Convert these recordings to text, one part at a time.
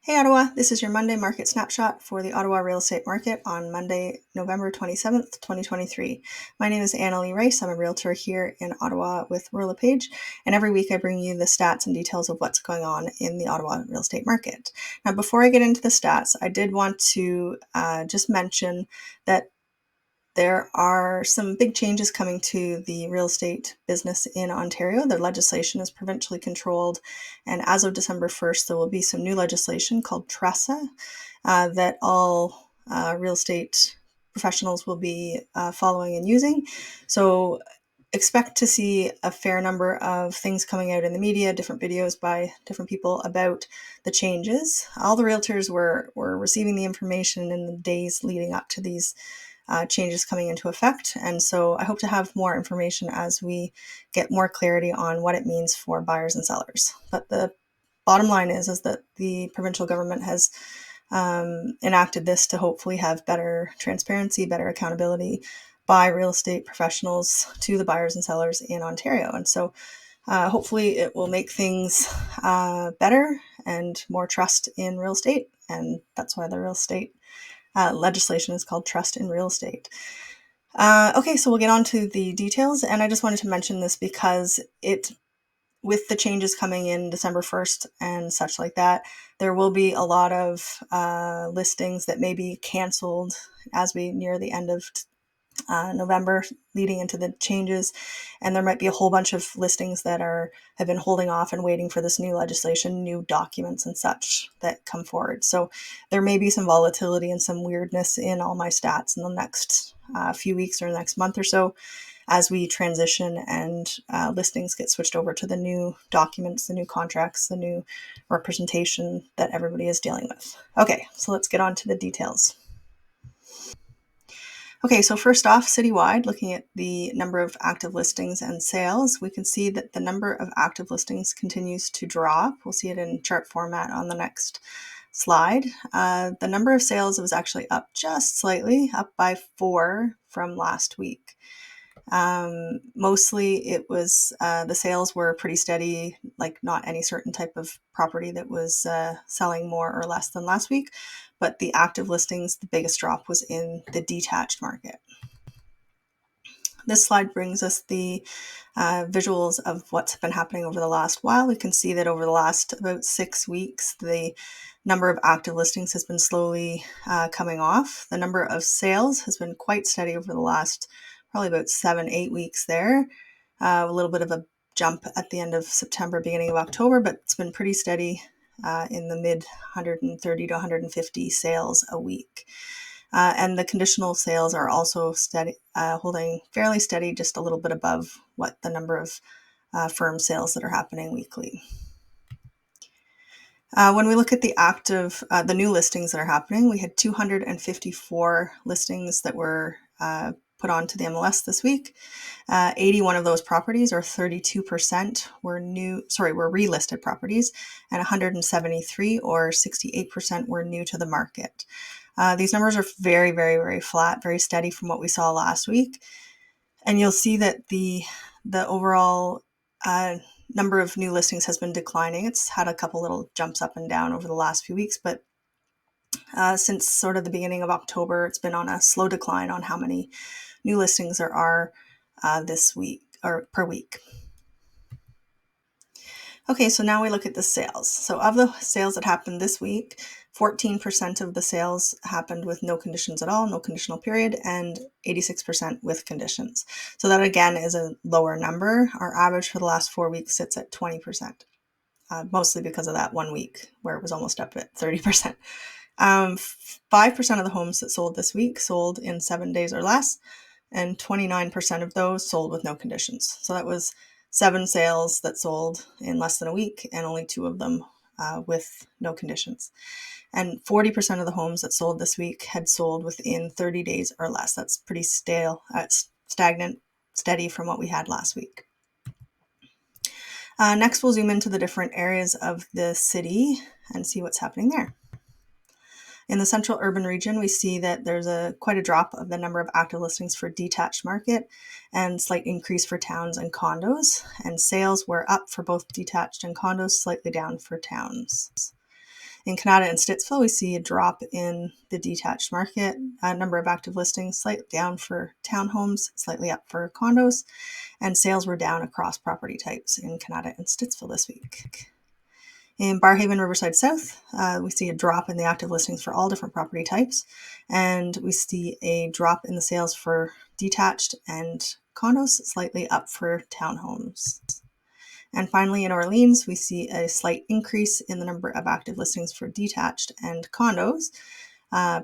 Hey Ottawa, this is your Monday market snapshot for the Ottawa Real Estate Market on Monday, November 27th, 2023. My name is Annalee Rice. I'm a realtor here in Ottawa with RoyalPage, and every week I bring you the stats and details of what's going on in the Ottawa real estate market. Now, before I get into the stats, I did want to just mention that there are some big changes coming to the real estate business in Ontario. The legislation is provincially controlled, and as of December 1st, there will be some new legislation called TRESA that all real estate professionals will be following and using. So expect to see a fair number of things coming out in the media, different videos by different people about the changes. All the realtors were receiving the information in the days leading up to these changes coming into effect. And so I hope to have more information as we get more clarity on what it means for buyers and sellers. But the bottom line is that the provincial government has enacted this to hopefully have better transparency, better accountability by real estate professionals to the buyers and sellers in Ontario. And so hopefully it will make things better and more trust in real estate. And that's why the real estate legislation is called Trust in Real Estate. Okay, so we'll get on to the details. And I just wanted to mention this because with the changes coming in December 1st and such like that, there will be a lot of listings that may be canceled as we near the end of November leading into the changes, and there might be a whole bunch of listings that have been holding off and waiting for this new legislation, new documents and such that come forward. So there may be some volatility and some weirdness in all my stats in the next few weeks or the next month or so as we transition and listings get switched over to the new documents, the new contracts, the new representation that everybody is dealing with. Okay, so let's get on to the details. Okay, so first off, citywide, looking at the number of active listings and sales, we can see that the number of active listings continues to drop. We'll see it in chart format on the next slide. The number of sales was actually up just slightly, up by 4 from last week. Mostly it was the sales were pretty steady, like not any certain type of property that was selling more or less than last week, but the active listings, the biggest drop was in the detached market. This slide brings us the visuals of what's been happening over the last while. We can see that over the last about 6 weeks, the number of active listings has been slowly coming off. The number of sales has been quite steady over the last probably about 7-8 weeks there. A little bit of a jump at the end of September, beginning of October, but it's been pretty steady in the mid 130 to 150 sales a week. And the conditional sales are also steady, holding fairly steady, just a little bit above what the number of firm sales that are happening weekly. When we look at the new listings that are happening, we had 254 listings that were put onto the MLS this week. 81 of those properties, or 32%, were relisted properties, and 173, or 68%, were new to the market. These numbers are very, very, very flat, very steady from what we saw last week. And you'll see that the overall number of new listings has been declining. It's had a couple little jumps up and down over the last few weeks, but since sort of the beginning of October, it's been on a slow decline on how many new listings there are this week or per week. Okay, so now we look at the sales. So of the sales that happened this week, 14% of the sales happened with no conditions at all, no conditional period, and 86% with conditions. So that again is a lower number. Our average for the last 4 weeks sits at 20%, mostly because of that 1 week where it was almost up at 30%. 5% of the homes that sold this week sold in 7 days or less, and 29% of those sold with no conditions. So that was 7 sales that sold in less than a week, and only 2 of them with no conditions. And 40% of the homes that sold this week had sold within 30 days or less. That's pretty stagnant, steady from what we had last week. Next, we'll zoom into the different areas of the city and see what's happening there. In the central urban region, we see that there's quite a drop of the number of active listings for detached market and slight increase for towns and condos. And sales were up for both detached and condos, slightly down for towns. In Canada and Stittsville, we see a drop in the detached market. Number of active listings slightly down for townhomes, slightly up for condos, and sales were down across property types in Canada and Stittsville this week. In Barrhaven, Riverside South, we see a drop in the active listings for all different property types, and we see a drop in the sales for detached and condos, slightly up for townhomes. And finally, in Orleans, we see a slight increase in the number of active listings for detached and condos,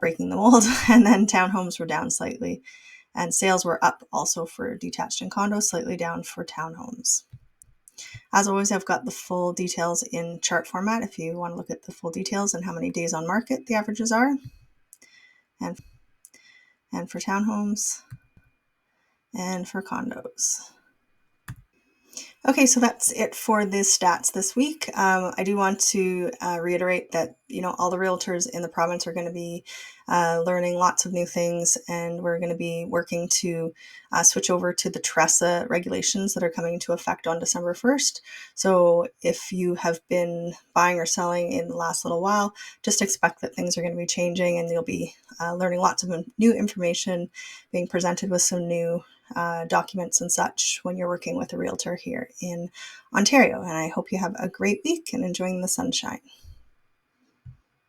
breaking the mold, and then townhomes were down slightly. And sales were up also for detached and condos, slightly down for townhomes. As always, I've got the full details in chart format if you want to look at the full details and how many days on market the averages are. And for townhomes and for condos. Okay, so that's it for the stats this week. I do want to reiterate that, all the realtors in the province are going to be learning lots of new things, and we're going to be working to switch over to the TRESA regulations that are coming into effect on December 1st. So if you have been buying or selling in the last little while, just expect that things are going to be changing, and you'll be learning lots of new information, being presented with some new documents and such when you're working with a realtor here in Ontario. And I hope you have a great week and enjoying the sunshine.